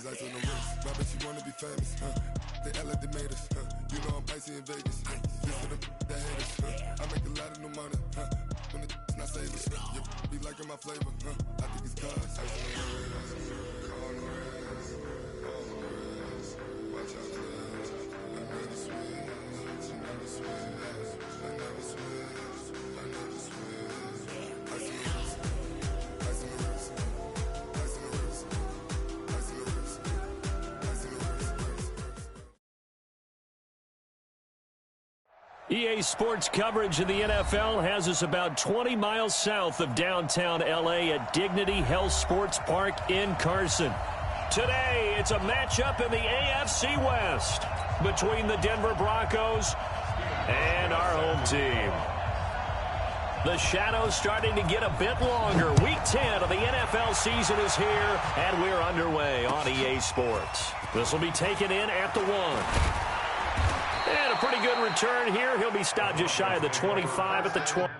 Ice on the wrist. My bitch, she wanna be famous, They act like they made us, You know I'm icy in Vegas, This for them that hate us, I make a lot of new money, When it's not savers, be liking my flavor, I think it's cause. Ice on the wrist, on the wrist, on the wrist. Watch out, cuz I never switch, I never switch, I never switch, I never switch. Ice on the wrist, ice on the wrist, ice on the wrist, ice on the wrist, ice on the wrist. EA Sports coverage of the NFL has us about 20 miles south of downtown L.A. at Dignity Health Sports Park in Carson. Today, it's a matchup in the AFC West between the Denver Broncos and our home team. The shadow's starting to get a bit longer. Week 10 of the NFL season is here, and we're underway on EA Sports. This will be taken in at the 1. And a pretty good return here. He'll be stopped just shy of the 25 at the 20.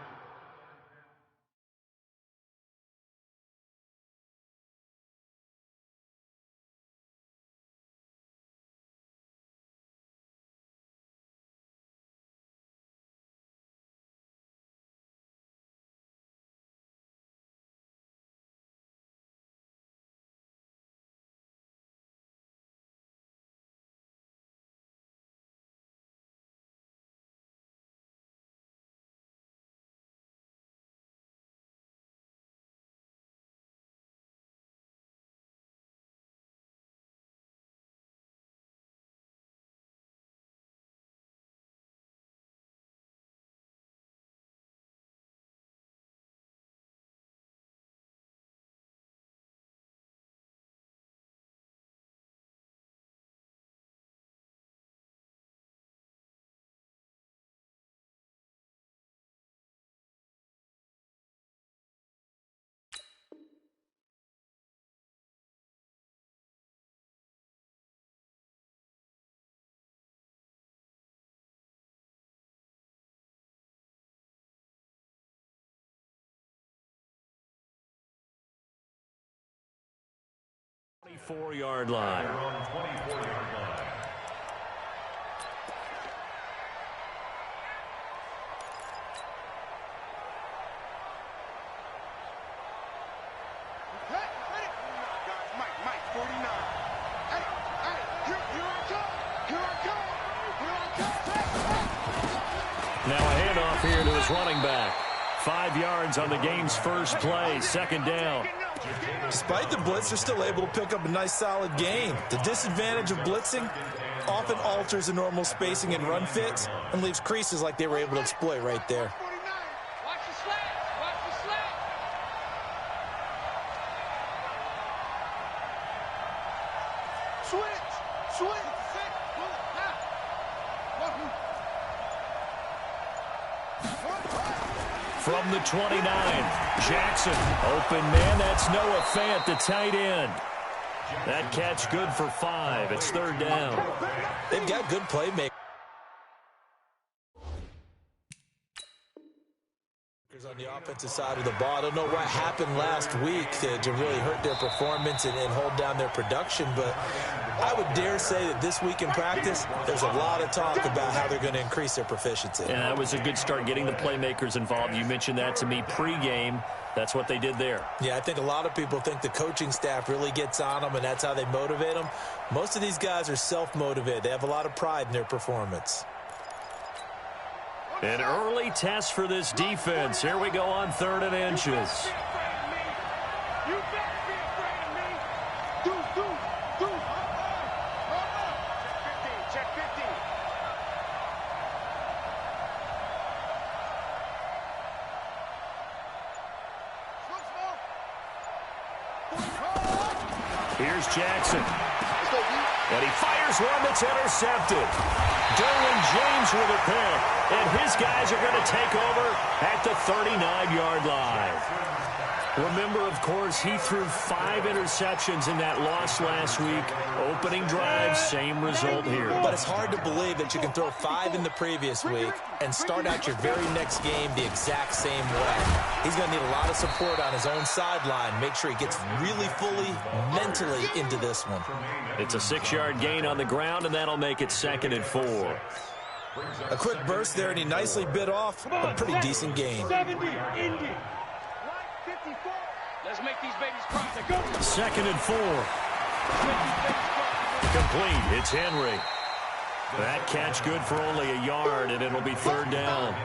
Yard line. Now a handoff here to his running back. 5 yards on the game's first play, second down. Despite the blitz, they're still able to pick up a nice, solid gain. The disadvantage of blitzing often alters the normal spacing and run fits and leaves creases like they were able to exploit right there. Watch the slant. Watch the slant. Switch. Switch. From the 29, Jackson. Open man, that's Noah Fant, the tight end. That catch good for 5. It's third down. They've got good playmakers on the offensive side of the ball. I don't know what happened last week to really hurt their performance and hold down their production, but I would dare say that this week in practice, there's a lot of talk about how they're going to increase their proficiency. And that was a good start, getting the playmakers involved. You mentioned that to me pregame. That's what they did there. Yeah, I think a lot of people think the coaching staff really gets on them, and that's how they motivate them. Most of these guys are self-motivated. They have a lot of pride in their performance. An early test for this defense. Here we go on 3rd and inches. Here's Jackson. And he fires one that's intercepted. Derwin James with a pick. And his guys are going to take over at the 39-yard line. Remember, of course, he threw 5 interceptions in that loss last week. Opening drive, same result here. But it's hard to believe that you can throw 5 in the previous week and start out your very next game the exact same way. He's going to need a lot of support on his own sideline. Make sure he gets really fully mentally into this one. It's a 6-yard gain on the ground, and that'll make it 2nd and 4. A quick burst there, and he nicely bit off a pretty decent gain. 70, Indy. Let's make these babies cry. 2nd and 4. Complete. It's Henry. That catch good for only a yard, and it'll be 3rd down.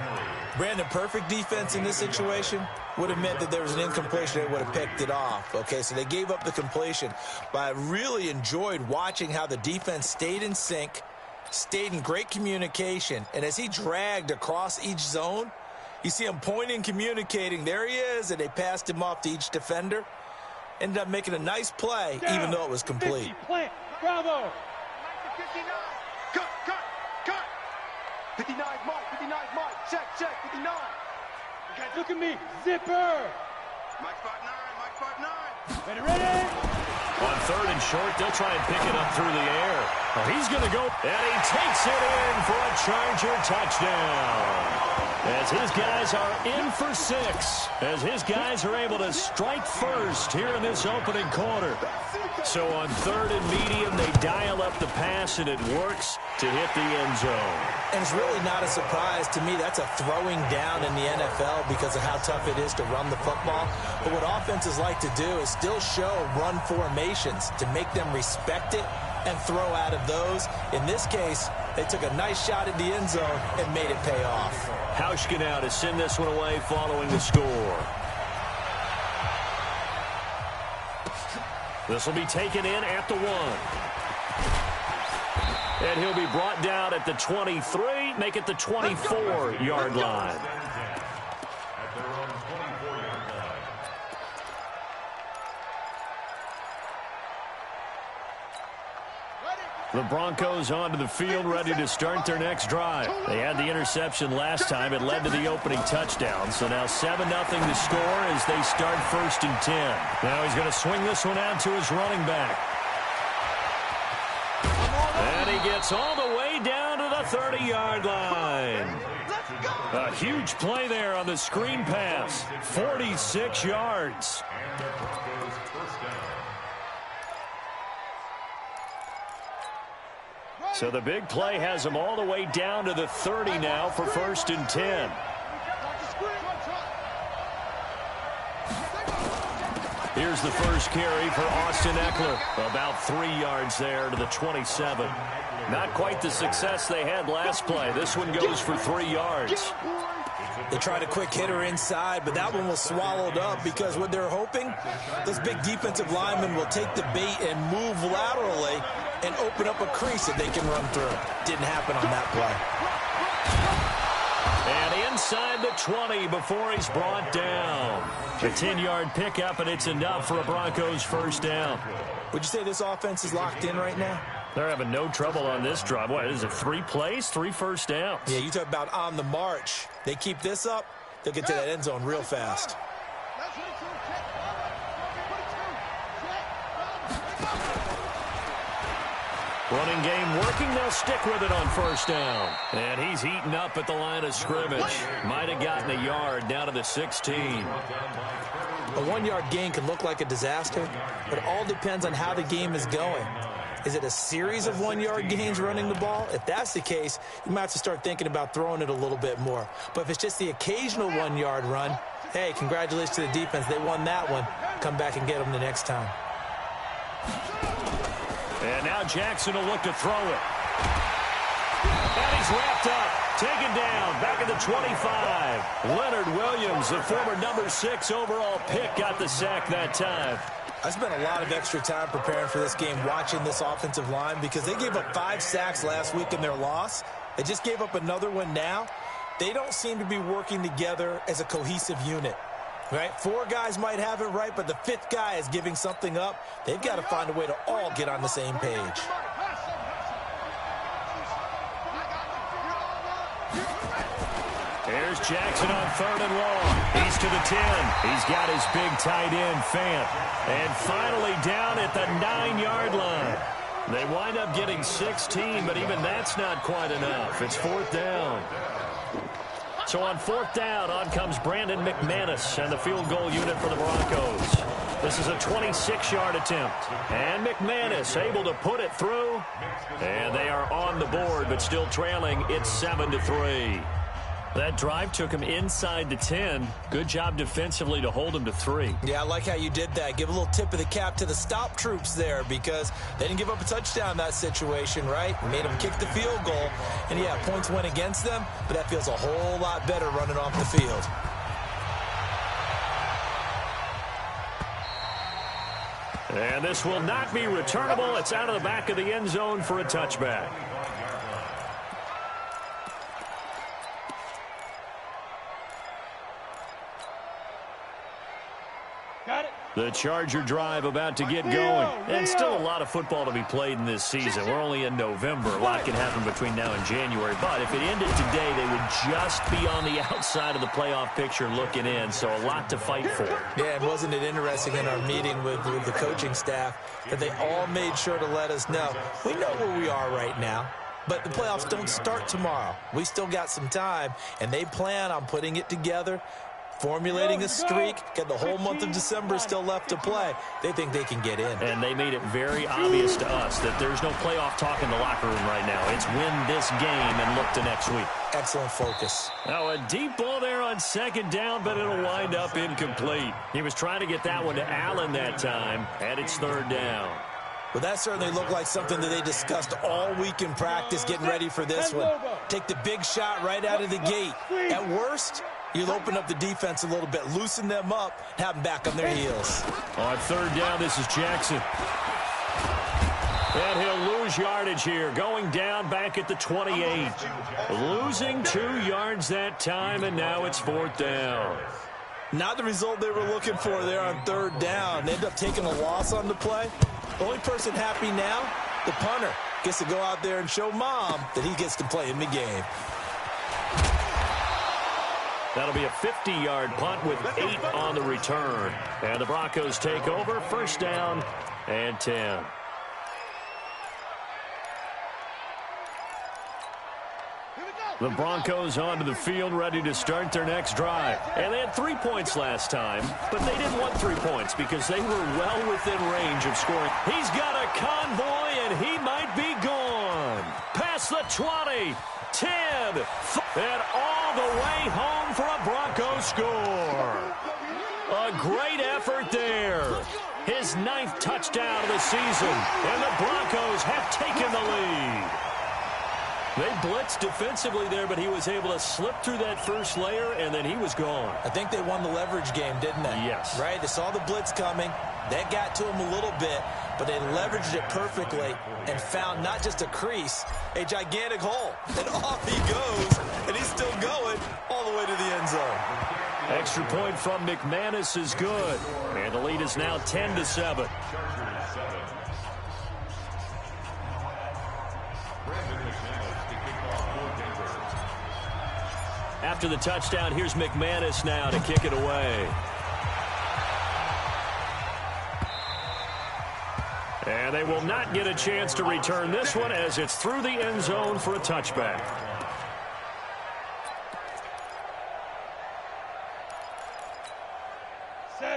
Brandon, perfect defense in this situation would have meant that there was an incompletion that would have picked it off. Okay, so they gave up the completion. But I really enjoyed watching how the defense stayed in sync, stayed in great communication, and as he dragged across each zone, you see him pointing, communicating. There he is, and they passed him off to each defender. Ended up making a nice play, even though it was complete. 50, plant. Bravo. 59. Cut. 59 Mike. Check. 59. Guys, look at me. Zipper. Mike 5'9. Ready. On 3rd and short, they'll try and pick it up through the air. Oh, he's going to go, and he takes it in for a Charger touchdown. As his guys are in for 6. As his guys are able to strike first here in this opening quarter. So on 3rd and medium, they dial up the pass, and it works to hit the end zone. And it's really not a surprise to me. That's a throwing down in the NFL because of how tough it is to run the football. But what offenses like to do is still show run formations to make them respect it and throw out of those. In this case, they took a nice shot at the end zone and made it pay off. Hauschka now to send this one away following the score. This will be taken in at the 1. And he'll be brought down at the 23, make it the 24-yard line. The Broncos onto the field, ready to start their next drive. They had the interception last time. It led to the opening touchdown. So now 7-0 to score as they start 1st and 10. Now he's going to swing this one out to his running back. And he gets all the way down to the 30-yard line. A huge play there on the screen pass. 46 yards. So the big play has him all the way down to the 30 now for 1st and 10. Here's the first carry for Austin Eckler. About 3 yards there to the 27. Not quite the success they had last play. This one goes for 3 yards. They tried a quick hitter inside, but that one was swallowed up because what they're hoping, this big defensive lineman will take the bait and move laterally and open up a crease that they can run through. Didn't happen on that play. And inside the 20 before he's brought down. A 10-yard pickup, and it's enough for a Broncos first down. Would you say this offense is locked in right now? They're having no trouble on this drive. What is it, 3 plays, 3 first downs? Yeah, you talk about on the march. They keep this up, they'll get to that end zone real fast. Running game working. They'll stick with it on first down. And he's eaten up at the line of scrimmage. Might have gotten a yard down to the 16. A 1-yard gain can look like a disaster, but it all depends on how the game is going. Is it a series of 1-yard gains running the ball? If that's the case, you might have to start thinking about throwing it a little bit more. But if it's just the occasional 1-yard run, hey, congratulations to the defense. They won that one. Come back and get them the next time. And now Jackson will look to throw it. And he's wrapped up. Taken down. Back at the 25. Leonard Williams, the former number 6 overall pick, got the sack that time. I spent a lot of extra time preparing for this game, watching this offensive line, because they gave up 5 sacks last week in their loss. They just gave up another one now. They don't seem to be working together as a cohesive unit. Right? 4 guys might have it right, but the 5th guy is giving something up. They've got to find a way to all get on the same page. Here's Jackson on 3rd and long. He's to the 10. He's got his big tight end, Fant. And finally down at the 9-yard line. They wind up getting 16, but even that's not quite enough. It's 4th down. So on 4th down, on comes Brandon McManus and the field goal unit for the Broncos. This is a 26-yard attempt. And McManus able to put it through. And they are on the board, but still trailing. It's 7-3. That drive took him inside the 10. Good job defensively to hold him to 3. Yeah, I like how you did that. Give a little tip of the cap to the stop troops there because they didn't give up a touchdown in that situation, right? Made them kick the field goal. And, yeah, points went against them, but that feels a whole lot better running off the field. And this will not be returnable. It's out of the back of the end zone for a touchback. The Charger drive about to get going. And still a lot of football to be played in this season. We're only in November. A lot can happen between now and January. But if it ended today, they would just be on the outside of the playoff picture looking in. So a lot to fight for. Yeah, and wasn't it interesting in our meeting with the coaching staff that they all made sure to let us know, we know where we are right now. But the playoffs don't start tomorrow. We still got some time, and they plan on putting it together, formulating a streak, got the whole month of December still left to play. They think they can get in. And they made it very obvious to us that there's no playoff talk in the locker room right now. It's win this game and look to next week. Excellent focus. Now a deep ball there on 2nd down, but it'll wind up incomplete. He was trying to get that one to Allen that time, and it's 3rd down. Well, that certainly looked like something that they discussed all week in practice, getting ready for this one. Take the big shot right out of the gate. At worst, you'll open up the defense a little bit, loosen them up, have them back on their heels. On 3rd down, this is Jackson. And he'll lose yardage here, going down back at the 28. Losing 2 yards that time, and now it's 4th down. Not the result they were looking for there on 3rd down. They end up taking a loss on the play. The only person happy now, the punter, gets to go out there and show mom that he gets to play in the game. That'll be a 50-yard punt with 8 on the return. And the Broncos take over, 1st down and 10. The Broncos onto the field, ready to start their next drive. And they had 3 points last time, but they didn't want 3 points because they were well within range of scoring. He's got a convoy, and he might be gone. Past the 20, 10, and all the way home for a Broncos score. A great effort there. His 9th touchdown of the season, and the Broncos have taken the lead. They blitzed defensively there, but he was able to slip through that first layer, and then he was gone. I think they won the leverage game, didn't they? Yes. Right? They saw the blitz coming. That got to him a little bit, but they leveraged it perfectly and found not just a crease, a gigantic hole. And off he goes, and he's still going all the way to the end zone. Extra point from McManus is good, and the lead is now 10-7. After the touchdown, here's McManus now to kick it away. And they will not get a chance to return this one as it's through the end zone for a touchback.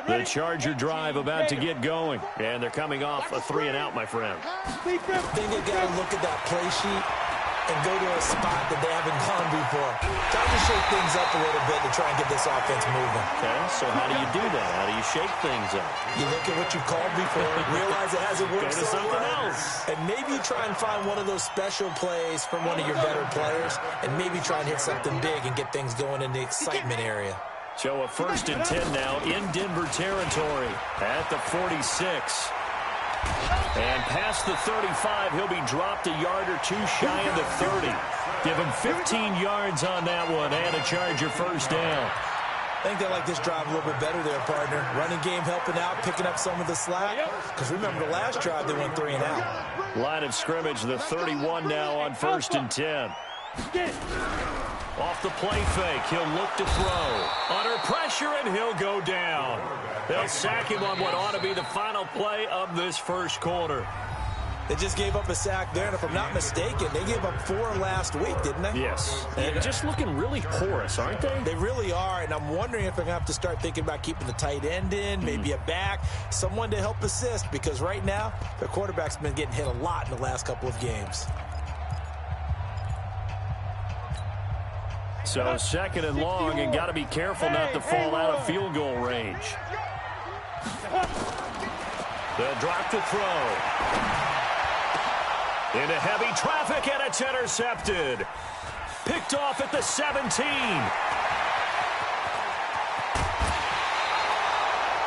The Charger drive about to get going. And they're coming off a 3-and-out, my friend. I think they've got to look at that play sheet and go to a spot that they haven't gone before. Time to shake things up a little bit to try and get this offense moving. Okay, so how do you do that? How do you shake things up? You look at what you've called before, realize it hasn't worked Go to so something well, else. and maybe try and find one of those special plays from one of your better players, and maybe try and hit something big and get things going in the excitement area. So a 1st and 10 now in Denver territory at the 46. And past the 35, he'll be dropped a yard or 2 shy of the 30. Give him 15 yards on that one and a Charger 1st down. I think they like this drive a little bit better there, partner. Running game helping out, picking up some of the slack. Because remember the last drive, they went 3-and-out. Line of scrimmage, the 31 now on 1st and 10. Off the play fake, he'll look to throw. Under pressure, and he'll go down. They'll sack him on what ought to be the final play of this first quarter. They just gave up a sack there, and if I'm not mistaken, they gave up 4 last week, didn't they? Yes, and just looking really porous, aren't they? They really are, and I'm wondering if they're going to have to start thinking about keeping the tight end in, maybe a back, someone to help assist, because right now, their quarterback's been getting hit a lot in the last couple of games. So second and long, and got to be careful not to fall out of field goal range. The drop to throw. Into heavy traffic, and it's intercepted. Picked off at the 17.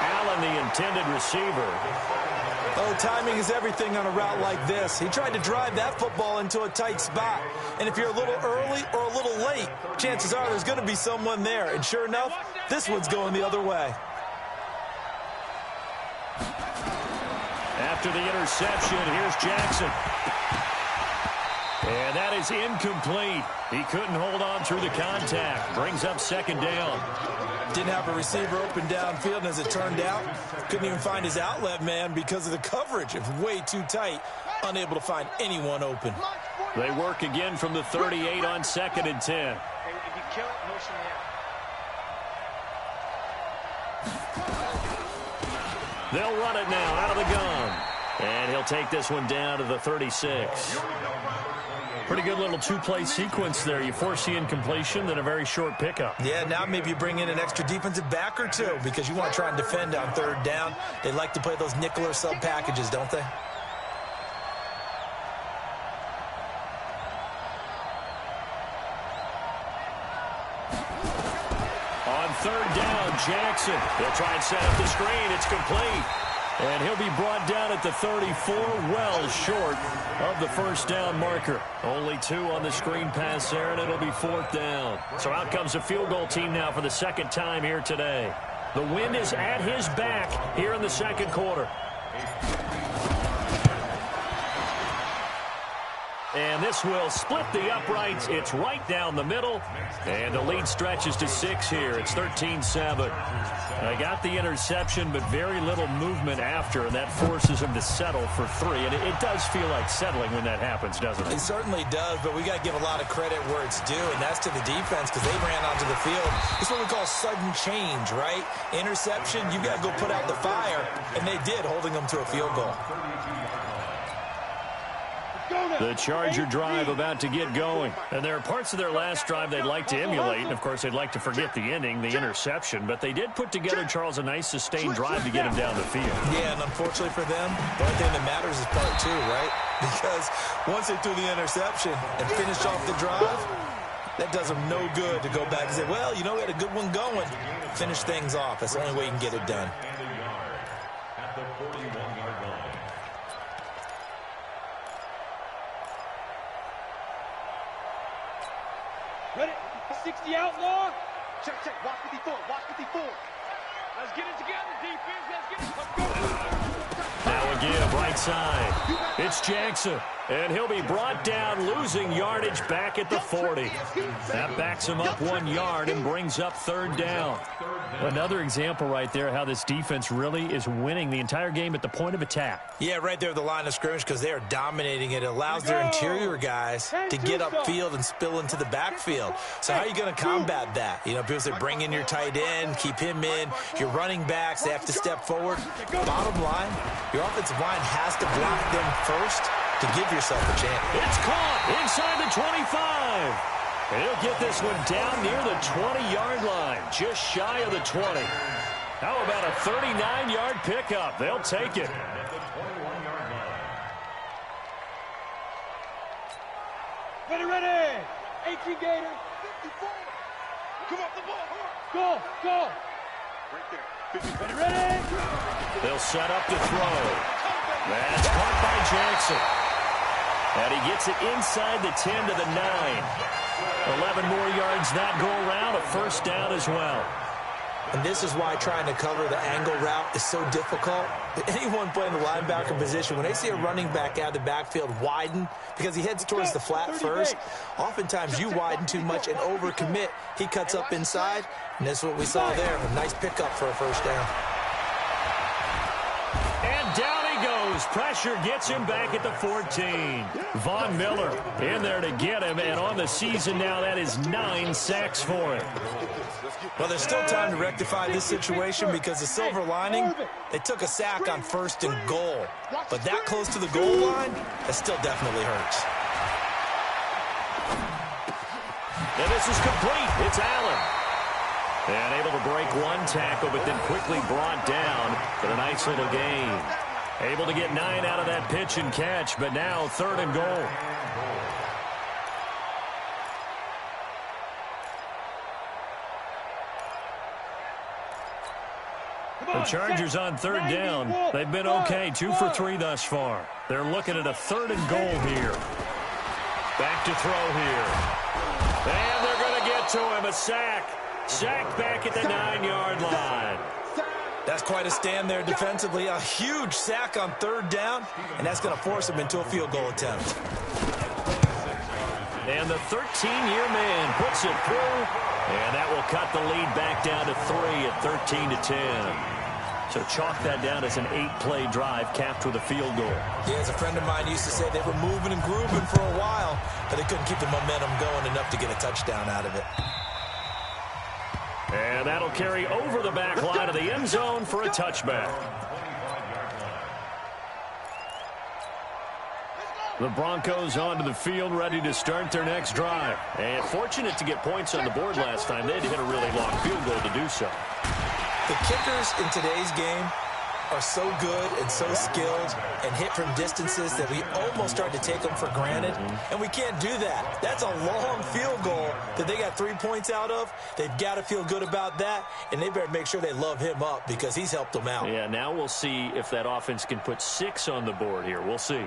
Allen, the intended receiver. Oh, timing is everything on a route like this. He tried to drive that football into a tight spot. And if you're a little early or a little late, chances are there's going to be someone there. And sure enough, this one's going the other way. After the interception, here's Jackson. And that is incomplete. He couldn't hold on through the contact. Brings up second down. Didn't have a receiver open downfield, and as it turned out, couldn't even find his outlet man because of the coverage. It was way too tight, unable to find anyone open. They work again from the 38 on 2nd and 10. If you kill it, motion the They'll run it now out of the gun. And he'll take this one down to the 36. Pretty good little two-play sequence there. You force the incompletion, then a very short pickup. Yeah, now maybe you bring in an extra defensive back or two because you want to try and defend on 3rd down. They like to play those nickel or sub packages, don't they? On 3rd down, Jackson. They'll try and set up the screen. It's complete. And he'll be brought down at the 34, well short of the first down marker. Only 2 on the screen pass there, and it'll be 4th down. So out comes a field goal team now for the 2nd time here today. The wind is at his back here in the 2nd quarter. And this will split the uprights. It's right down the middle. And the lead stretches to 6 here. It's 13-7. I got the interception, but very little movement after, and that forces him to settle for 3. And it does feel like settling when that happens, doesn't it? It certainly does, but we got to give a lot of credit where it's due, and that's to the defense because they ran onto the field. It's what we call sudden change, right? Interception, you got to go put out the fire, and they did, holding them to a field goal. The Charger drive about to get going. And there are parts of their last drive they'd like to emulate. And, of course, they'd like to forget the ending, the interception. But they did put together, Charles, a nice sustained drive to get him down the field. Yeah, and unfortunately for them, the only thing that matters is part 2, right? Because once they threw the interception and finished off the drive, that does them no good to go back and say, well, you know, we had a good one going. Finish things off. That's the only way you can get it done. At the 41-yard line. Ready? 60 outlaw. Check, watch 54, watch 54. Let's get it together, defense. Let's get it. Let's go. Now again, right side. It's Jackson. And he'll be brought down, losing yardage back at the 40. That backs him up 1 yard and brings up 3rd down. Another example right there how this defense really is winning the entire game at the point of attack. Yeah, right there at the line of scrimmage because they are dominating it. It allows their interior guys to get upfield and spill into the backfield. So how are you going to combat that? You know, people say bring in your tight end, keep him in. Your running backs, they have to step forward. Bottom line, your offensive line has to block them first to give yourself a chance. It's caught inside the 25. And he'll get this one down near the 20-yard line, just shy of the 20. How about a 39-yard pickup? They'll take it. Ready. 18 Gator. 54. Come off the ball. Go. Right there. Ready. They'll set up to throw. That's caught by Jackson. And he gets it inside the 10 to the 9. 11 more yards that go around, a 1st down as well. And this is why trying to cover the angle route is so difficult. Anyone playing the linebacker position, when they see a running back out of the backfield widen, because he heads towards the flat first, oftentimes you widen too much and overcommit. He cuts up inside, and that's what we saw there. A nice pickup for a first down. And down he goes. Pressure gets him back at the 14. Von Miller in there to get him, and on the season now, that is 9 sacks for him. Well, there's still time to rectify this situation because the silver lining, they took a sack on 1st and goal. But that close to the goal line, that still definitely hurts. And this is complete. It's Allen. And able to break one tackle, but then quickly brought down for a nice little gain. Able to get 9 out of that pitch and catch, but now 3rd and goal. The Chargers on 3rd down. They've been okay, 2 for 3 thus far. They're looking at a 3rd and goal here. Back to throw here. And they're going to get to him, a sack. Sacked back at the 9-yard line. That's quite a stand there defensively. A huge sack on 3rd down, and that's going to force him into a field goal attempt. And the 13-year man puts it through, and that will cut the lead back down to 3 at 13-10. So chalk that down as an 8-play drive capped with a field goal. Yeah, as a friend of mine used to say, they were moving and grooving for a while, but they couldn't keep the momentum going enough to get a touchdown out of it. And that'll carry over the back line of the end zone for a touchback. The Broncos onto the field, ready to start their next drive. And fortunate to get points on the board last time. They had to hit a really long field goal to do so. The kickers in today's game are so good and so skilled and hit from distances that we almost start to take them for granted. And we can't do that. That's a long field goal that they got 3 points out of. They've got to feel good about that, and they better make sure they love him up because he's helped them out. Yeah, now we'll see if that offense can put 6 on the board here. We'll see.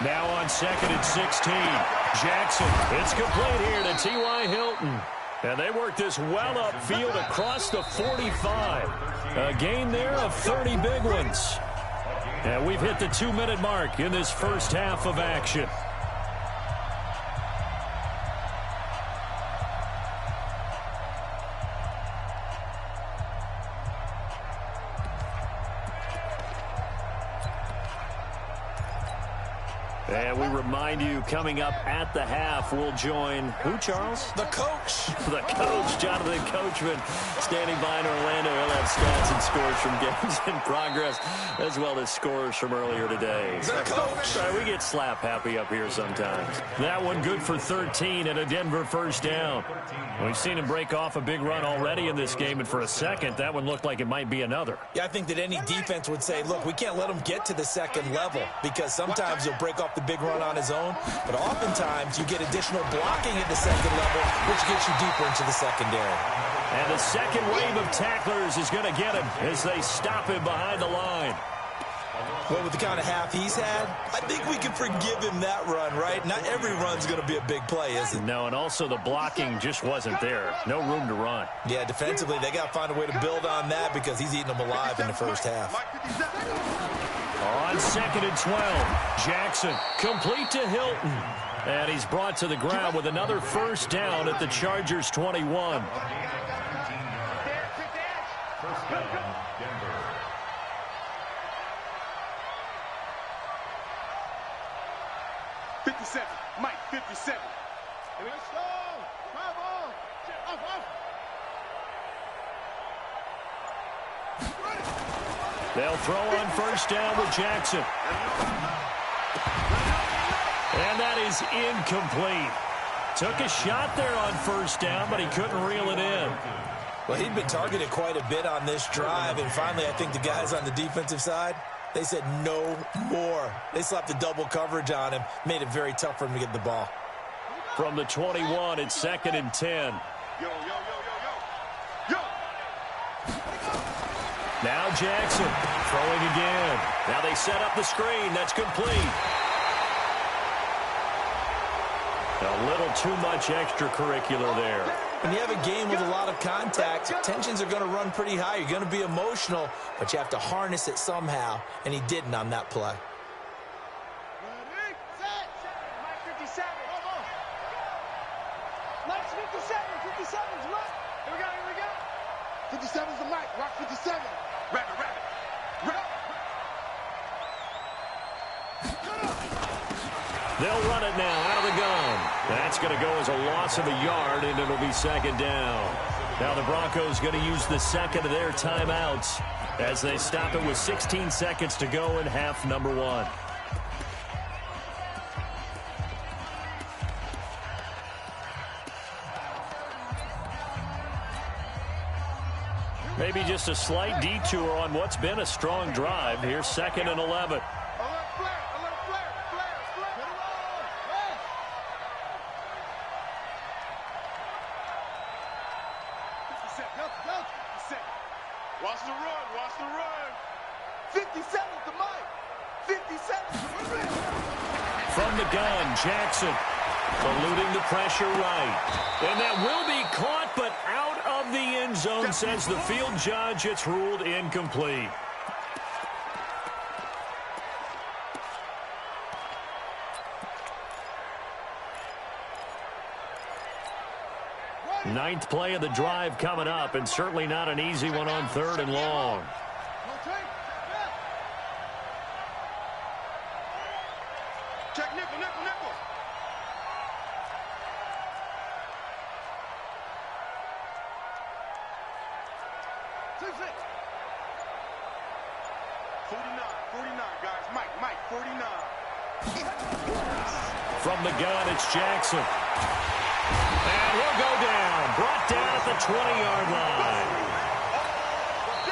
Now on 2nd and 16. Jackson, it's complete here to T.Y. Hilton. And they work this well upfield across the 45. A gain there of 30 big ones. And we've hit the 2-minute mark in this first half of action. And we remind you, coming up at the half, we'll join who, Charles? The coach. The coach, Jonathan Coachman, standing by in Orlando. He'll have stats and scores from games in progress, as well as scores from earlier today. The coach. Sorry, we get slap happy up here sometimes. That one good for 13 and a Denver first down. We've seen him break off a big run already in this game, and for a second, that one looked like it might be another. Yeah, I think that any defense would say, look, we can't let him get to the second level because sometimes he'll break off the big run on his own, but oftentimes you get additional blocking at the second level, which gets you deeper into the secondary. And the second wave of tacklers is going to get him as they stop him behind the line. Well, with the kind of half he's had, I think we can forgive him that run, right? Not every run's going to be a big play, is it? No, and also the blocking just wasn't there. No room to run. Yeah, defensively, they got to find a way to build on that because he's eating them alive in the first half. On 2nd and 12, Jackson complete to Hilton. And he's brought to the ground with another first down at the Chargers' 21. First down, Denver. Mike, 57. Let's go. Drive on. They'll throw on first down with Jackson. And that is incomplete. Took a shot there on first down, but he couldn't reel it in. Well, he'd been targeted quite a bit on this drive, and finally I think the guys on the defensive side, they said no more. They slapped the double coverage on him, made it very tough for him to get the ball. From the 21, it's 2nd and 10. Yo, yo, yo, yo, yo. Yo. Now Jackson throwing again. Now they set up the screen. That's complete. A little too much extracurricular there. When you have a game with a lot of contact, tensions are going to run pretty high. You're going to be emotional, but you have to harness it somehow, and he didn't on that play. Ready, set. Mike 57. Mike 57. 57's Mike. Here we go, here we go. 57's the Mike. Rock 57. Rabbit, rabbit. Rabbit. They'll run it now out of the gun. That's going to go as a loss of a yard, and it'll be second down. Now the Broncos going to use the second of their timeouts as they stop it with 16 seconds to go in half number one. Maybe just a slight detour on what's been a strong drive. Here's 2nd and 11. Watch the run, watch the run. 57's the Mike. 57's the Mike. From the gun, Jackson eluding the pressure right. And that will be caught, but out of the end zone, says the field judge. It's ruled incomplete. Ninth play of the drive coming up, and certainly not an easy one on 3rd and long. Check nickel, nickel, nickel. Six. 49, guys. Mike, 49. From the gun, it's Jackson. And he'll go down. Brought down at the 20-yard line.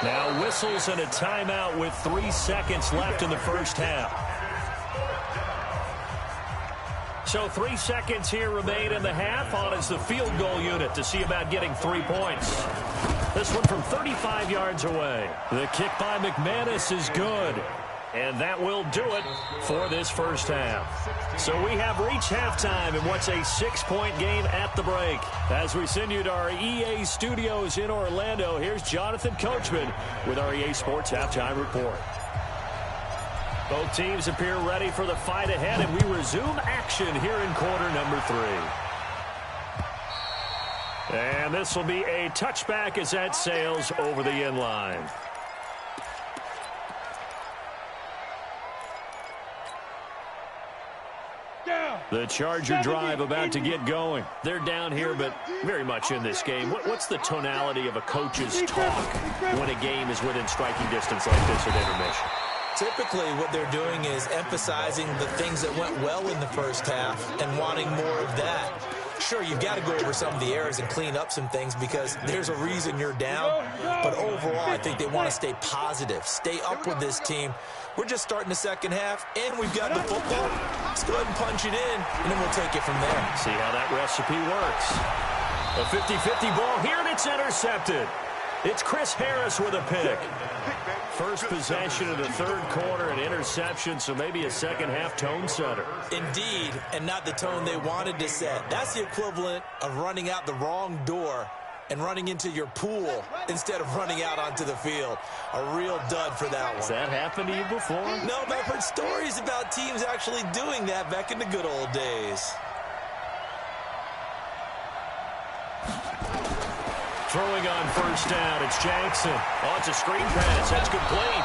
Now whistles and a timeout with 3 seconds left in the first half. So 3 seconds here remain in the half. On is the field goal unit to see about getting 3 points. This one from 35 yards away. The kick by McManus is good. And that will do it for this first half. So we have reached halftime in what's a 6-point game at the break. As we send you to our EA studios in Orlando, here's Jonathan Coachman with our EA Sports Halftime Report. Both teams appear ready for the fight ahead, and we resume action here in quarter number 3. And this will be a touchback as that sails over the end line. The Charger drive about to get going. They're down here, but very much in this game. What's the tonality of a coach's talk when a game is within striking distance like this at intermission? Typically, what they're doing is emphasizing the things that went well in the first half and wanting more of that. Sure, you've got to go over some of the errors and clean up some things because there's a reason you're down. But overall, I think they want to stay positive, stay up with this team. We're just starting the second half, and we've got the football. Let's go ahead and punch it in, and then we'll take it from there. See how that recipe works. A 50-50 ball here, and it's intercepted. It's Chris Harris with a pick. First possession of the third quarter, an interception, so maybe a second-half tone setter. Indeed, and not the tone they wanted to set. That's the equivalent of running out the wrong door and running into your pool instead of running out onto the field. A real dud for that one. Has that happened to you before? No, but I've heard stories about teams actually doing that back in the good old days. Throwing on first down, it's Jackson. Oh, it's a screen pass. That's complete.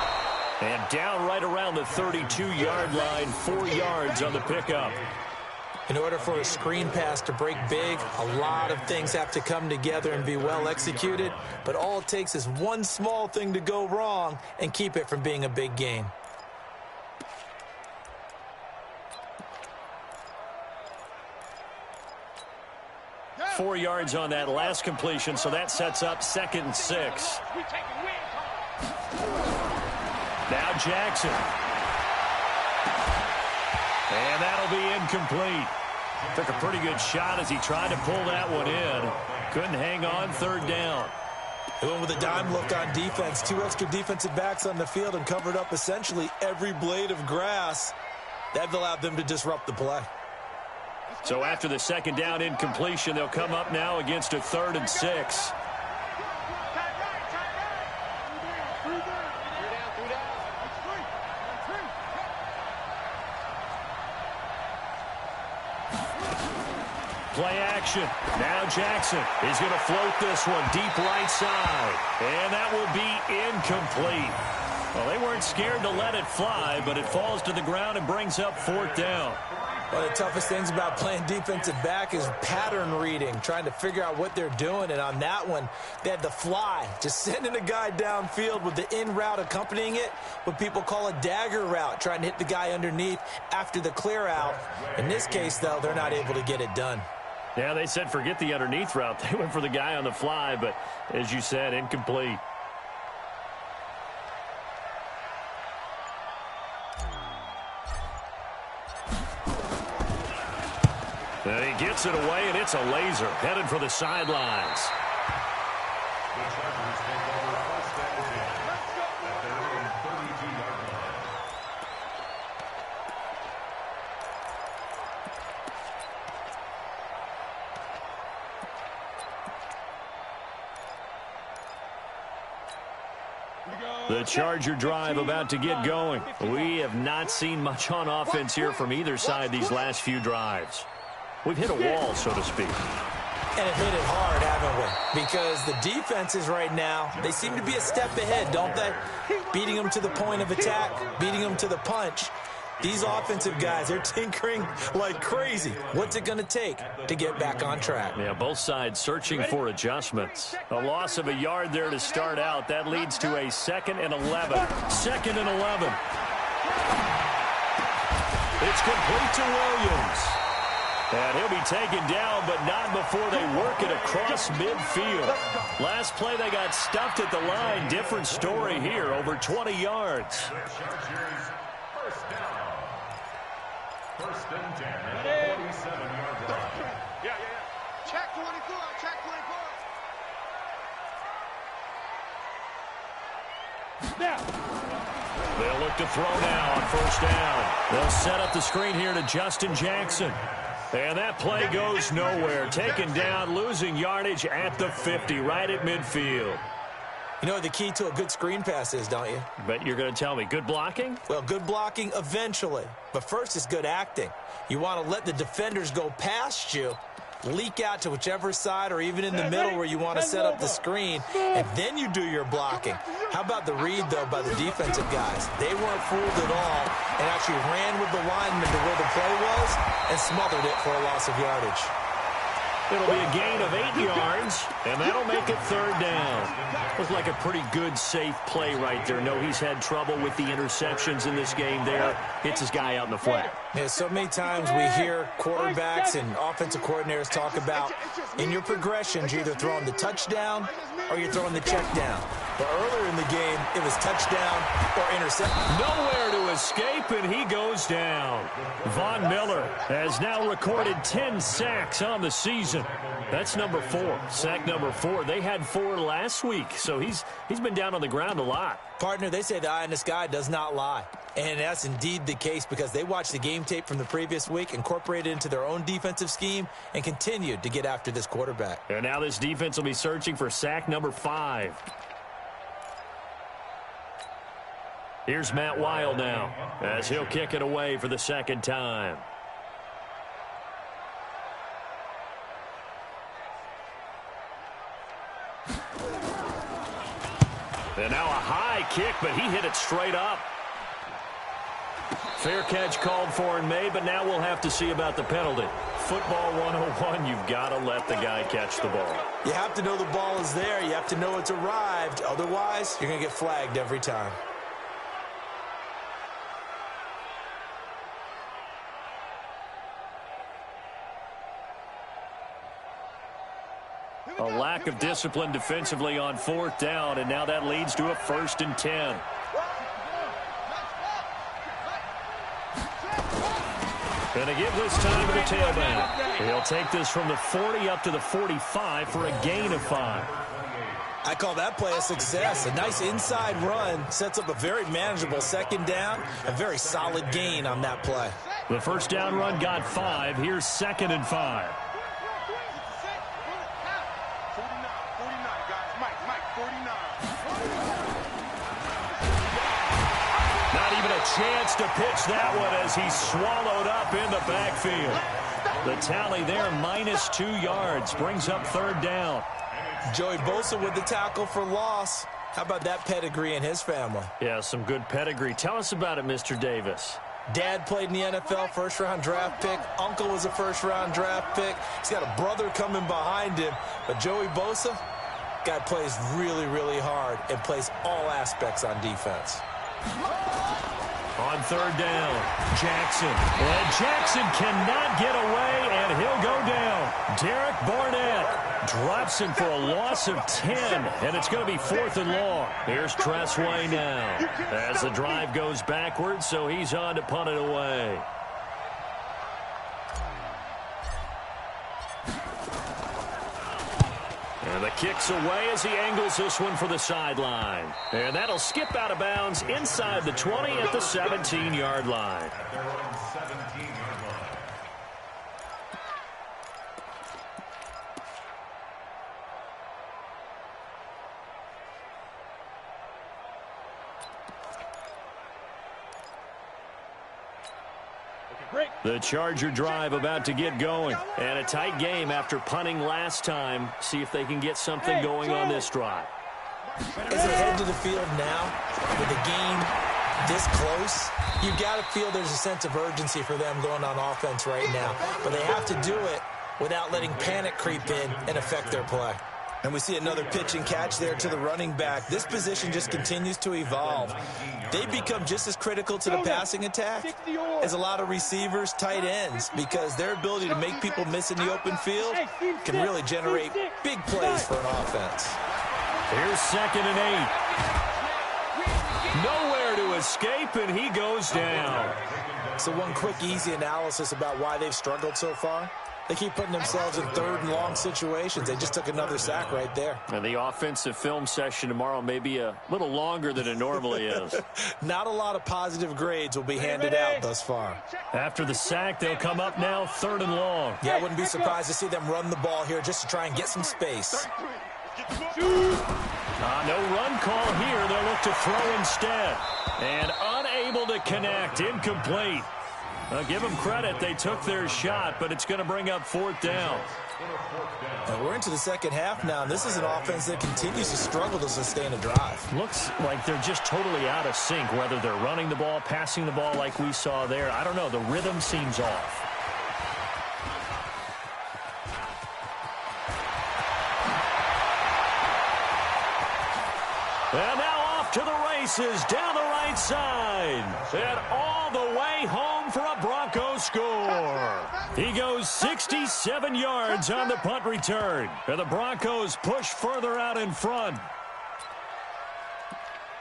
And down right around the 32-yard line, 4 yards on the pickup. In order for a screen pass to break big, a lot of things have to come together and be well executed. But all it takes is one small thing to go wrong and keep it from being a big gain. Yeah. 4 yards on that last completion, so that sets up 2nd and 6. Now Jackson. And that'll be incomplete. Took a pretty good shot as he tried to pull that one in. Couldn't hang on, third down. They went with a dime look on defense. 2 extra defensive backs on the field and covered up essentially every blade of grass. That allowed them to disrupt the play. So after the second down incompletion, they'll come up now against a 3rd and 6. Play action. Now Jackson is going to float this one deep right side. And that will be incomplete. Well, they weren't scared to let it fly, but it falls to the ground and brings up 4th down. One of the toughest things about playing defensive back is pattern reading, trying to figure out what they're doing. And on that one, they had the fly, just sending a guy downfield with the in route accompanying it, what people call a dagger route, trying to hit the guy underneath after the clear out. In this case, though, they're not able to get it done. Yeah, they said forget the underneath route. They went for the guy on the fly, but as you said, incomplete. And he gets it away, and it's a laser headed for the sidelines. The Chargers take over 1st and 10 at their own 32-yard line. The Charger drive about to get going. We have not seen much on offense here from either side these last few drives. We've hit a wall, so to speak. And it hit it hard, haven't we? Because the defenses right now, they seem to be a step ahead, don't they? Beating them to the point of attack, beating them to the punch. These offensive guys, they're tinkering like crazy. What's it going to take to get back on track? Yeah, both sides searching for adjustments. A loss of a yard there to start out. That leads to a 2nd and 11. 2nd and 11. It's complete to Williams. And he'll be taken down, but not before they work it across midfield. Last play, they got stuffed at the line. Different story here, over 20 yards. The Chargers, 1st down. 1st and 10 at the 47-yard line. Yeah. Check 24, check 24. Now. They'll look to throw now on 1st down. They'll set up the screen here to Justin Jackson. And that play goes nowhere. Taken down, losing yardage at the 50, right at midfield. You know what the key to a good screen pass is, don't you? Bet you're going to tell me. Good blocking? Well, good blocking eventually. But first is good acting. You want to let the defenders go past you, leak out to whichever side or even in the middle where you want to set up the screen, and then you do your blocking. How about the read, though, by the defensive guys? They weren't fooled at all and actually ran with the lineman to where the play was and smothered it for a loss of yardage. It'll be a gain of 8 yards, and that'll make it 3rd down. Looked like a pretty good, safe play right there. No, he's had trouble with the interceptions in this game there. Hits his guy out in the flat. Yeah, so many times we hear quarterbacks and offensive coordinators talk about in your progressions, you're either throwing the touchdown or you're throwing the check down. But earlier in the game, it was touchdown or interception. Nowhere to escape, and he goes down. Von Miller has now recorded 10 sacks on the season. That's number 4. Sack number 4. They had 4 last week, so he's been down on the ground a lot. Partner, they say the eye in the sky does not lie. And that's indeed the case because they watched the game tape from the previous week, incorporated it into their own defensive scheme, and continued to get after this quarterback. And now this defense will be searching for sack number 5. Here's Matt Weil now as he'll kick it away for the 2nd time. And now a high kick, but he hit it straight up. Fair catch called for and made, but now we'll have to see about the penalty. Football 101, you've got to let the guy catch the ball. You have to know the ball is there. You have to know it's arrived. Otherwise, you're going to get flagged every time. A lack of discipline defensively on 4th down, and now that leads to a 1st and 10. Going to give this time to the tailback. He'll take this from the 40 up to the 45 for a gain of 5. I call that play a success. A nice inside run sets up a very manageable second down. A very solid gain on that play. The first down run got 5. Here's 2nd and 5. 49, guys. Mike, 49. Not even a chance to pitch that one as he's swallowed up in the backfield. The tally there, -2 yards, brings up 3rd down. Joey Bosa with the tackle for loss. How about that pedigree in his family? Yeah, some good pedigree. Tell us about it, Mr. Davis. Dad played in the NFL, first-round draft pick. Uncle was a first-round draft pick. He's got a brother coming behind him. But Joey Bosa, guy plays really, really hard and plays all aspects on defense. On 3rd down, Jackson. And Jackson cannot get away, and he'll go down. Derek Barnett drops him for a loss of 10, and it's going to be 4th and long. Here's Tressway now as the drive goes backwards, so he's on to punt it away. And the kick's away as he angles this one for the sideline. And that'll skip out of bounds inside the 20 at the 17-yard line. The Charger drive about to get going. And a tight game after punting last time. See if they can get something going on this drive. As they head to the field now, with the game this close, you've got to feel there's a sense of urgency for them going on offense right now. But they have to do it without letting panic creep in and affect their play. And we see another pitch and catch there to the running back. This position just continues to evolve. They become just as critical to the passing attack as a lot of receivers, tight ends, because their ability to make people miss in the open field can really generate big plays for an offense. Here's 2nd and 8. Nowhere to escape, and he goes down. So one quick, easy analysis about why they've struggled so far. They keep putting themselves in 3rd and long situations. They just took another sack right there. And the offensive film session tomorrow may be a little longer than it normally is. Not a lot of positive grades will be handed out thus far. After the sack, they'll come up now 3rd and long. Yeah, I wouldn't be surprised to see them run the ball here just to try and get some space. No run call here. They'll look to throw instead. And unable to connect. Incomplete. Give them credit. They took their shot, but it's going to bring up 4th down. And we're into the second half now, and this is an offense that continues to struggle to sustain a drive. Looks like they're just totally out of sync, whether they're running the ball, passing the ball like we saw there. I don't know. The rhythm seems off. And now off to the races down the right side. And all the way home for a Bronco score. He goes 67 yards on the punt return. And the Broncos push further out in front.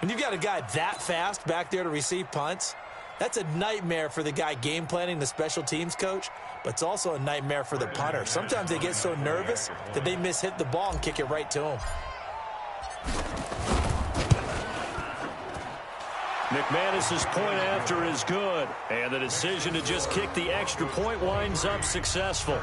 When you've got a guy that fast back there to receive punts, that's a nightmare for the guy game planning, the special teams coach, but it's also a nightmare for the punter. Sometimes they get so nervous that they hit the ball and kick it right to him. McManus's point after is good, and the decision to just kick the extra point winds up successful.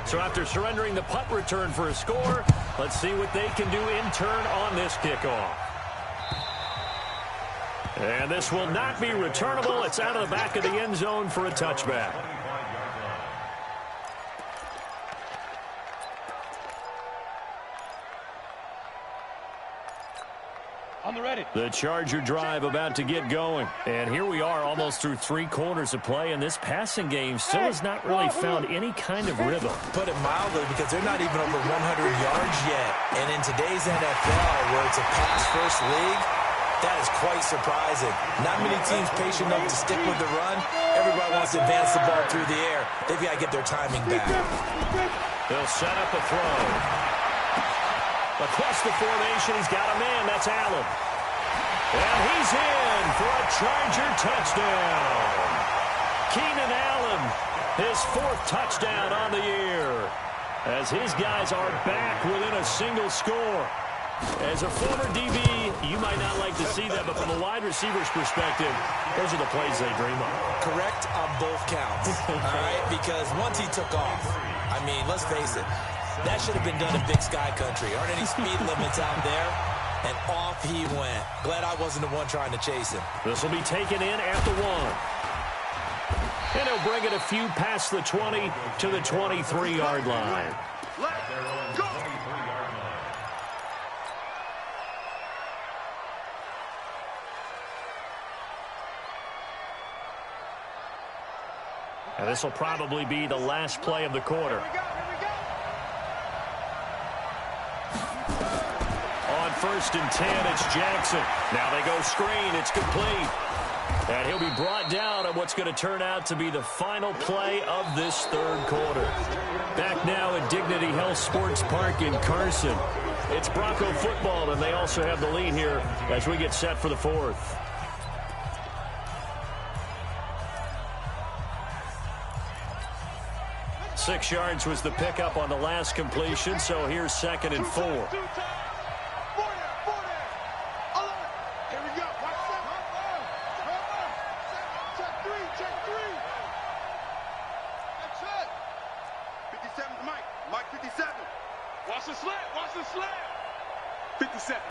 So after surrendering the punt return for a score, let's see what they can do in turn on this kickoff. And this will not be returnable. It's out of the back of the end zone for a touchback. The Charger drive about to get going. And here we are almost through 3 quarters of play, and this passing game still has not really found any kind of rhythm. Put it mildly, because they're not even over 100 yards yet. And in today's NFL, where it's a pass-first league, that is quite surprising. Not many teams patient enough to stick with the run. Everybody wants to advance the ball through the air. They've got to get their timing back. They'll set up a throw. Across the formation, he's got a man. That's Allen. And he's in for a Charger touchdown. Keenan Allen, his 4th touchdown on the year, as his guys are back within a single score. As a former DB, you might not like to see that, but from a wide receiver's perspective, those are the plays they dream of. Correct on both counts, all right? Because once he took off, I mean, let's face it, that should have been done in Big Sky Country. Aren't any speed limits out there? And off he went. Glad I wasn't the one trying to chase him. This will be taken in at the 1. And he'll bring it a few past the 20 to the 23-yard line. Let's go. And this will probably be the last play of the quarter. On 1st and 10, it's Jackson. Now they go screen. It's complete. And he'll be brought down on what's going to turn out to be the final play of this 3rd quarter. Back now at Dignity Health Sports Park in Carson. It's Bronco football, and they also have the lead here as we get set for the 4th. 6 yards was the pickup on the last completion, so here's 2nd and 4. Here we go. Check 3. That's it. 57's Mike. Mike 57. Watch the slant. 57.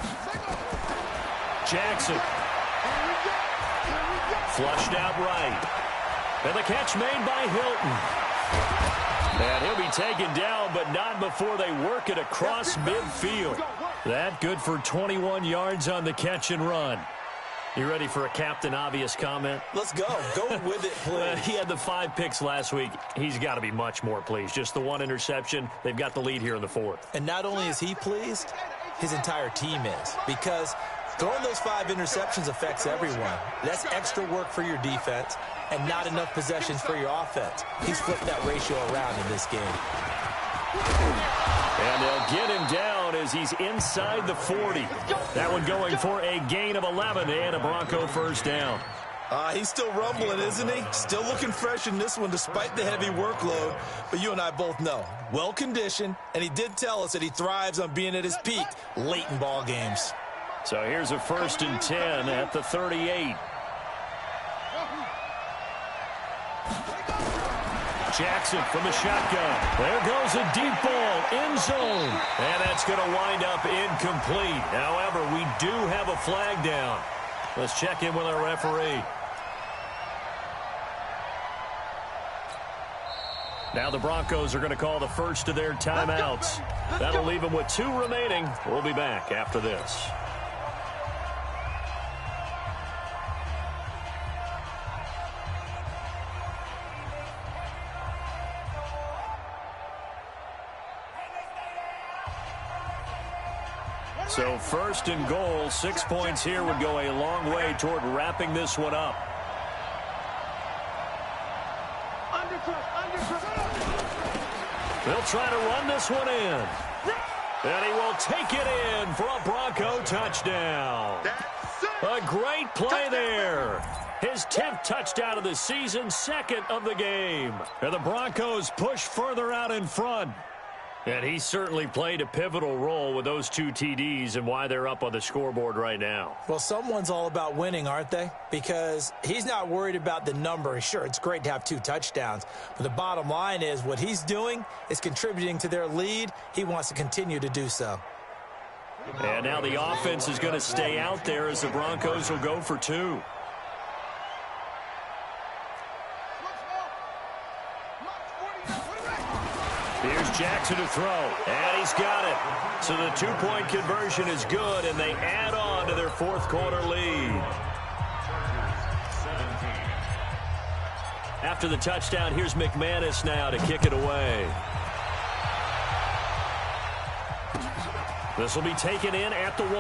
Jackson. Here we go. Flushed out right. And the catch made by Hilton. And he'll be taken down, but not before they work it across midfield. That good for 21 yards on the catch and run. You ready for a Captain Obvious comment? Let's go. Go with it, please. He had the 5 picks last week. He's got to be much more pleased. Just the 1 interception. They've got the lead here in the 4th. And not only is he pleased, his entire team is. Because throwing those 5 interceptions affects everyone. That's extra work for your defense and not enough possessions for your offense. He's flipped that ratio around in this game. And they'll get him down as he's inside the 40. That one going for a gain of 11 and a Bronco first down. He's still rumbling, isn't he? Still looking fresh in this one despite the heavy workload. But you and I both know, well-conditioned, and he did tell us that he thrives on being at his peak late in ball games. So here's a 1st and 10 at the 38. Jackson from the shotgun. There goes a deep ball, end zone. And that's going to wind up incomplete. However, we do have a flag down. Let's check in with our referee. Now the Broncos are going to call the first of their timeouts. That'll leave them with 2 remaining. We'll be back after this. So 1st and goal, 6 points here would go a long way toward wrapping this one up. They'll try to run this one in. And he will take it in for a Bronco touchdown. A great play there. His 10th touchdown of the season, 2nd of the game. And the Broncos push further out in front. And he certainly played a pivotal role with those 2 TDs and why they're up on the scoreboard right now. Well, someone's all about winning, aren't they? Because he's not worried about the number. Sure, it's great to have 2 touchdowns. But the bottom line is what he's doing is contributing to their lead. He wants to continue to do so. And now the offense is going to stay out there as the Broncos will go for 2. Here's Jackson to throw, and he's got it. So the 2-point conversion is good, and they add on to their 4th quarter lead. After the touchdown, here's McManus now to kick it away. This will be taken in at the 1.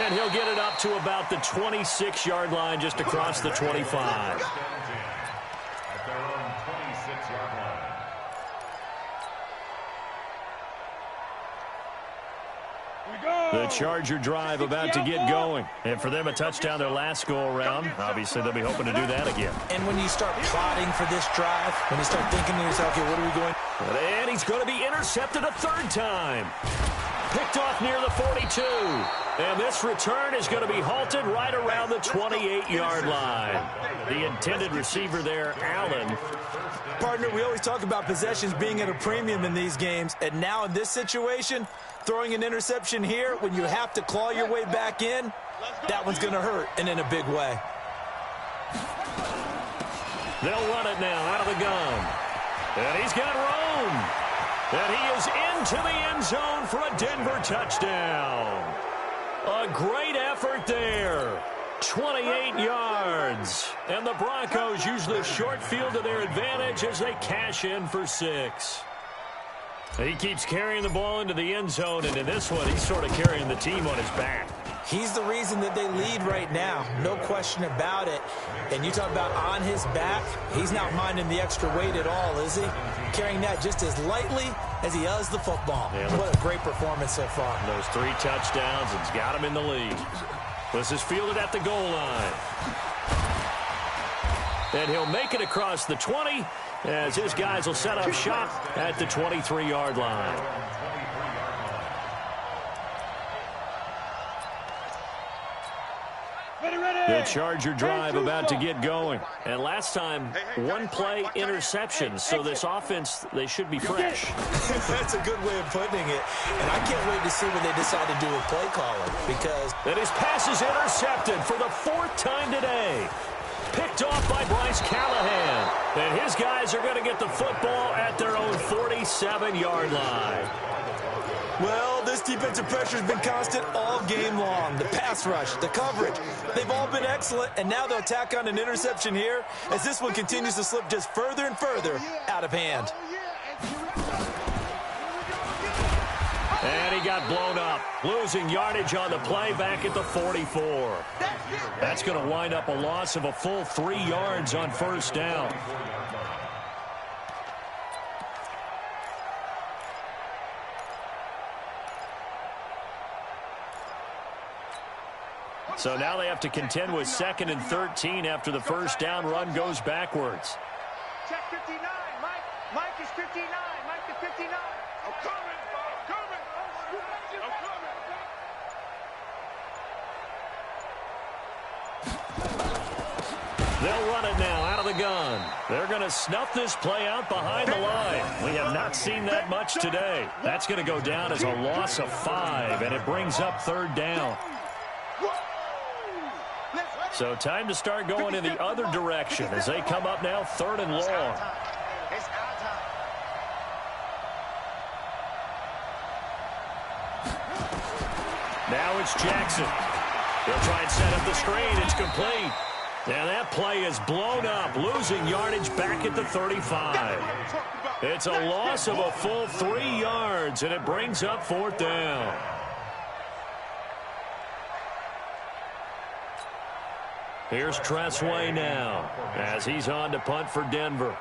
And he'll get it up to about the 26-yard line, just across the 25. The Charger drive about to get going. And for them, a touchdown their last go-around. Obviously, they'll be hoping to do that again. And when you start plotting for this drive, when you start thinking to yourself, okay, what are we going? And he's going to be intercepted a third time. Picked off near the 42. And this return is going to be halted right around the 28-yard line. The intended receiver there, Allen. Partner, we always talk about possessions being at a premium in these games. And now in this situation, throwing an interception here when you have to claw your way back in, that one's going to hurt, and in a big way. They'll run it now out of the gun. And he's got room. And he is into the end zone for a Denver touchdown. A great effort there. 28 yards. And the Broncos use the short field to their advantage as they cash in for 6. He keeps carrying the ball into the end zone, and in this one, he's sort of carrying the team on his back. He's the reason that they lead right now. No question about it. And you talk about on his back, he's not minding the extra weight at all, is he? Carrying that just as lightly as he does the football. Yeah, what a great performance so far. Those 3 touchdowns, it's got him in the lead. This is fielded at the goal line. And he'll make it across the 20 as his guys will set up shop at the 23-yard line. The Charger drive about to get going. And last time, 1-play interception. So this offense, they should be fresh. That's a good way of putting it. And I can't wait to see what they decide to do with play calling. Because and his pass is intercepted for the 4th time today. Picked off by Bryce Callahan. And his guys are going to get the football at their own 47-yard line. Well, this defensive pressure has been constant all game long. The pass rush, the coverage, they've all been excellent, and now they'll tack on an interception here as this one continues to slip just further and further out of hand. And he got blown up, losing yardage on the play back at the 44. That's going to wind up a loss of a full 3 yards on first down. So now they have to contend with 2nd and 13 after the first down run goes backwards. Check 59. Mike is 59. Mike is 59. I'm coming. They'll run it now out of the gun. They're going to snuff this play out behind the line. We have not seen that much today. That's going to go down as a loss of 5, and it brings up 3rd down. So time to start going in the other direction as they come up now 3rd and long. Now it's Jackson. He'll try and set up the screen. It's complete. And that play is blown up, losing yardage back at the 35. It's a loss of a full 3 yards, and it brings up 4th down. Here's Tressway now as he's on to punt for Denver.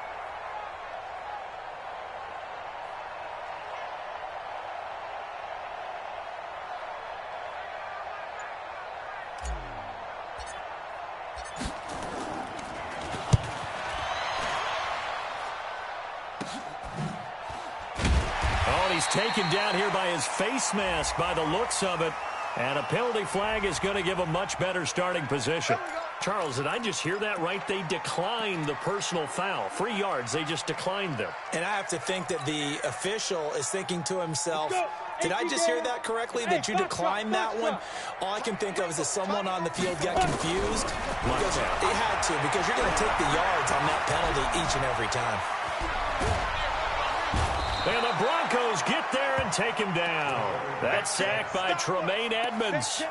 Oh, and he's taken down here by his face mask by the looks of it. And a penalty flag is going to give a much better starting position. Charles, did I just hear that right? They declined the personal foul. 3 yards, they just declined them. And I have to think that the official is thinking to himself, did I just hear that correctly, that you declined that one? All I can think of is that someone on the field got confused. Because it had to, because you're going to take the yards on that penalty each and every time. And the Broncos get there and take him down. That sack by Tremaine Edmonds.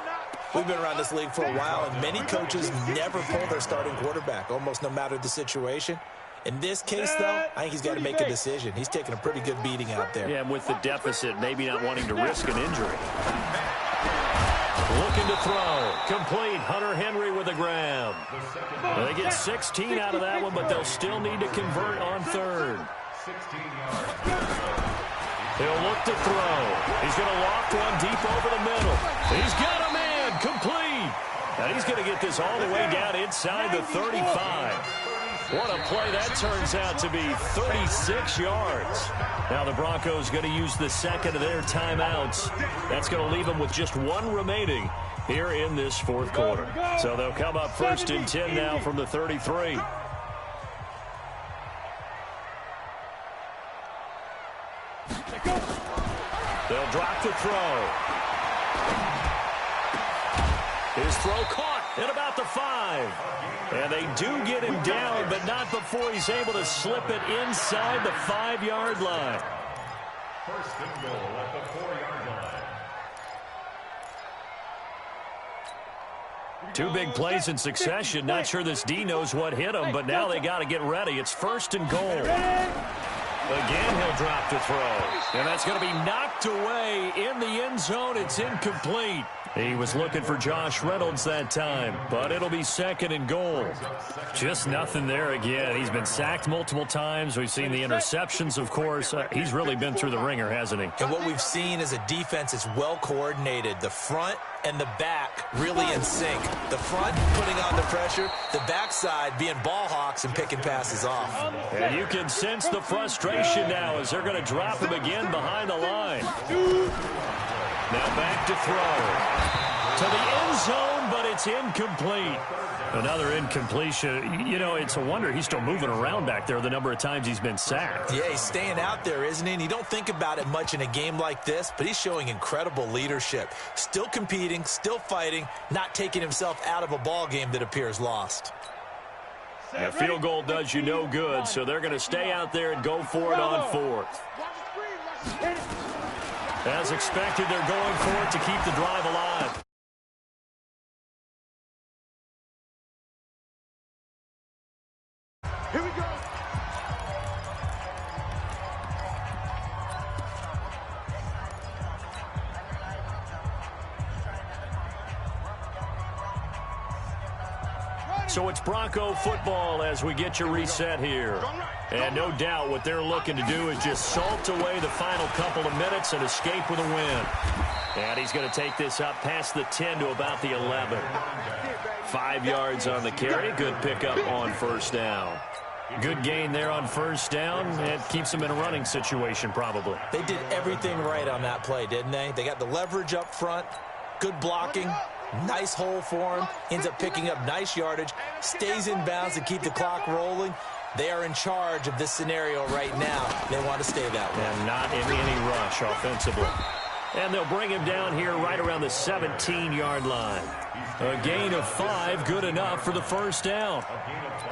We've been around this league for a while, and many coaches never pull their starting quarterback, almost no matter the situation. In this case, though, I think he's got to make a decision. He's taking a pretty good beating out there. Yeah, and with the deficit, maybe not wanting to risk an injury. Looking to throw. Complete. Hunter Henry with a grab. They get 16 out of that one, but they'll still need to convert on 3rd. He'll look to throw. He's going to loft one deep over the middle. He's got a man complete. And he's going to get this all the way down inside the 35. What a play that turns out to be, 36 yards. Now the Broncos going to use the second of their timeouts. That's going to leave them with just one remaining here in this fourth quarter. So they'll come up first and 10 now from the 33. They'll drop the throw. His throw caught at about the 5. And they do get him down, but not before he's able to slip it inside the 5-yard line. First and goal at the 4-yard line. Two big plays in succession. Not sure this D knows what hit him, but now they got to get ready. It's first and goal. Again, he'll drop to throw. And that's going to be knocked away in the end zone. It's incomplete. He was looking for Josh Reynolds that time, but it'll be second and goal. Just nothing there again. He's been sacked multiple times. We've seen the interceptions, of course. He's really been through the ringer, hasn't he? And what we've seen is a defense is well coordinated. The front and the back really in sync. The front putting on the pressure, the backside being ball hawks and picking passes off. And you can sense the frustration now as they're going to drop him again behind the line. Now back to throw. To the end zone, but it's incomplete. Another incompletion. You know, it's a wonder he's still moving around back there the number of times he's been sacked. Yeah, he's staying out there, isn't he? And you don't think about it much in a game like this, but he's showing incredible leadership. Still competing, still fighting, not taking himself out of a ball game that appears lost. A field goal does you no good, so they're going to stay out there and go for it on fourth. As expected, they're going for it to keep the drive alive. Here we go. So it's Bronco football as we get you reset here. And no doubt what they're looking to do is just salt away the final couple of minutes and escape with a win. And he's going to take this up past the 10 to about the 11. 5 yards on the carry. Good pickup on first down. Good gain there on first down. It keeps them in a running situation probably. They did everything right on that play, didn't they? They got the leverage up front, good blocking, nice hole for him, ends up picking up nice yardage, stays in bounds to keep the clock rolling. They are in charge of this scenario right now. They want to stay that way. And not in any rush offensively. And they'll bring him down here right around the 17-yard line. A gain of 5, good enough for the first down.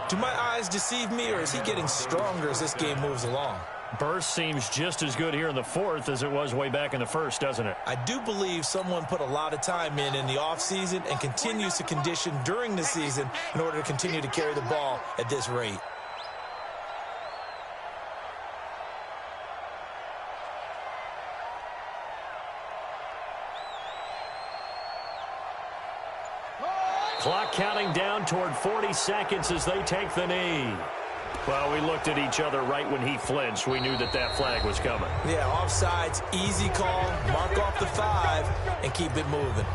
Do my eyes deceive me, or is he getting stronger as this game moves along? Burst seems just as good here in the fourth as it was way back in the first, doesn't it? I do believe someone put a lot of time in the offseason and continues to condition during the season in order to continue to carry the ball at this rate. Clock counting down toward 40 seconds as they take the knee. Well, we looked at each other right when he flinched. We knew that that flag was coming. Yeah, offsides, easy call, mark off the 5, and keep it moving.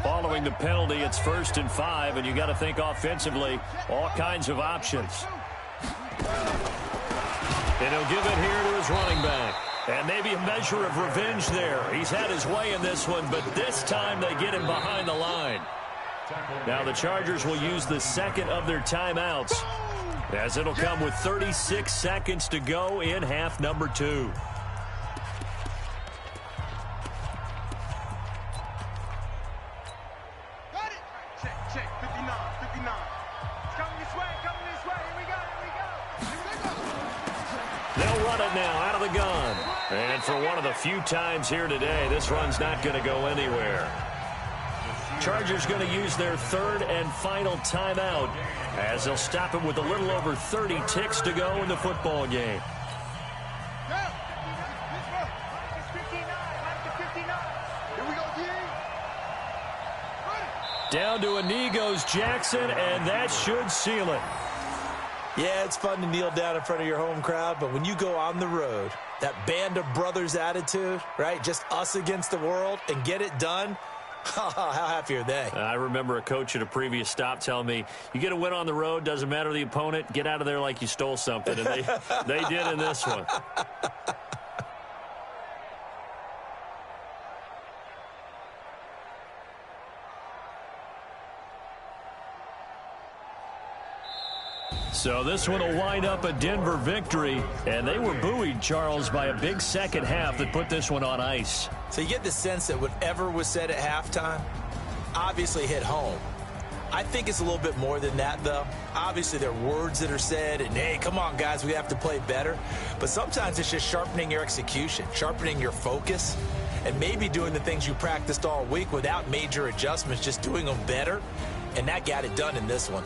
Following the penalty, it's 1st and 5, and you got to think offensively, all kinds of options. And he'll give it here to his running back. And maybe a measure of revenge there. He's had his way in this one, but this time they get him behind the line. Now the Chargers will use the second of their timeouts, as it'll come with 36 seconds to go in half number 2. And for one of the few times here today, this run's not going to go anywhere. Chargers going to use their third and final timeout as they'll stop it with a little over 30 ticks to go in the football game. Here we go, D. Down to a knee goes Jackson, and that should seal it. Yeah, it's fun to kneel down in front of your home crowd, but when you go on the road, that band of brothers attitude, right? Just us against the world and get it done. How happy are they? I remember a coach at a previous stop telling me, you get a win on the road, doesn't matter the opponent, get out of there like you stole something. And they did in this one. So this one will wind up a Denver victory, and they were buoyed, Charles, by a big second half that put this one on ice. So you get the sense that whatever was said at halftime obviously hit home. I think it's a little bit more than that, though. Obviously, there are words that are said, and, hey, come on, guys, we have to play better. But sometimes it's just sharpening your execution, sharpening your focus, and maybe doing the things you practiced all week without major adjustments, just doing them better, and that got it done in this one.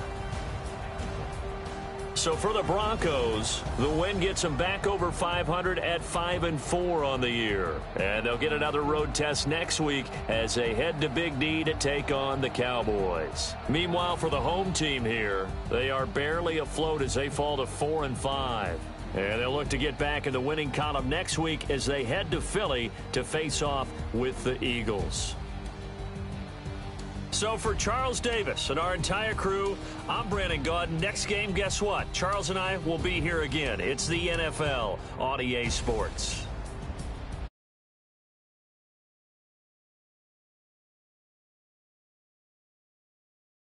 So for the Broncos, the win gets them back over 500 at 5-4 on the year. And they'll get another road test next week as they head to Big D to take on the Cowboys. Meanwhile, for the home team here, they are barely afloat as they fall to 4-5. And they'll look to get back in the winning column next week as they head to Philly to face off with the Eagles. So for Charles Davis and our entire crew, I'm Brandon Gaudin. Next game, guess what? Charles and I will be here again. It's the NFL on EA Sports.